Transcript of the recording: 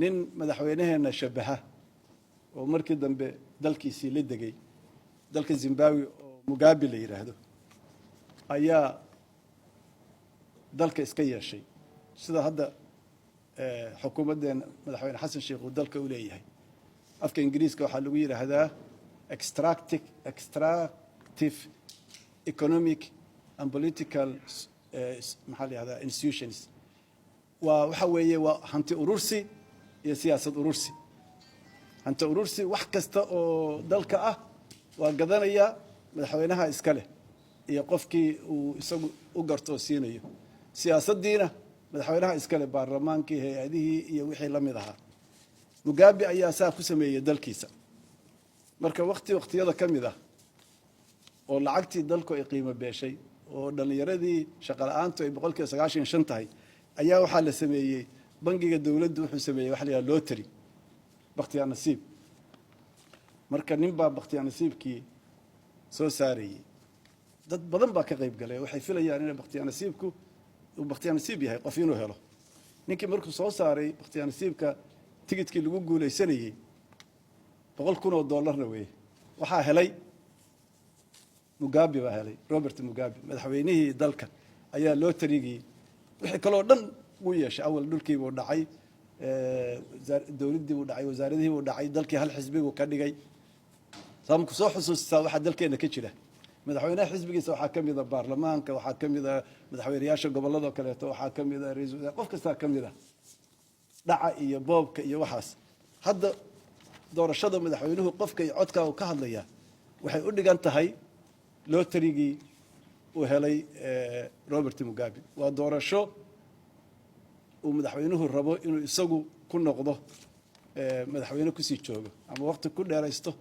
nin madaxweynaheena shabaha oo markii dambe dalkiisii la degay dalka Zimbabwe oo Mugabe la yiraahdo ayaa dalka iska yeeshay sida hadda xukuumadeena madaxweyne xasan sheekh uu dalka u leeyahay afka ingiriiska waxa lagu yiraahdaa extractive economic and political institutions waxa weeye waa hanti urursi iyo siyaasad urursi hanti urursi wax kasta oo dalka ah waa gadanaya madaxweynaha iska leh iyo qofkii uu isagu u garto siinayo siyaasaddiina madaxweynaha iska leh baarlamaankii hay'adihii iyo wixii la mid ahaa Mugabe ayaa saa ku sameeyay dalkiisa marka waqtiyada kamid ah oo lacagtii dalku ay qiimo beeshay oo dhalinyaradii shaqo la'aantu ay 95% tahay ayaa waxa la sameeyay bangiga dawladdu wuxuu sameeyay wax la yiraahdo lottery baqtiya nasiib marka ninba baqtiya nasiibkii soo saarayay dad badan baa ka qayb galay waxay filayaan in baqtiya nasiibku uu baqtiya nasiib yahay qof inuu helo ninkii markuu soo saaray baqtiya nasiibka tigidkii lagu guuleysanayay $100,000 weey waxa helay Mugabe baa helay Robert Mugabe madaxweynihii dalka ayaa lotterygii wixii kale oo dhan uu yeeshay awal dhulkii uu dhacay dawladdii uu dhacay wasaaradihii uu dhacay dalkii hal xisbigu ka dhigay saamku soo xusuustaa waxa dalkeena ka jira madaxweynaha xisbigiisa waxa kamid ah baarlamaanka waxa kamid ah madaxweynayaasha gobolada kale waxa kamid ah ra'iisul wasaare qof kasta kamid ah dhaca iyo boobka iyo waxaas hadda doorashada madaxweynuhu qofka iyo codka uu ka hadlaya waxay u dhigan tahay lotterygii uu helay Robert Mugabe waa doorasho uu madaxweynuhu rabo inuu isagu ku noqdo madaxweyne ku sii joogo ama waqti ku dheeraysto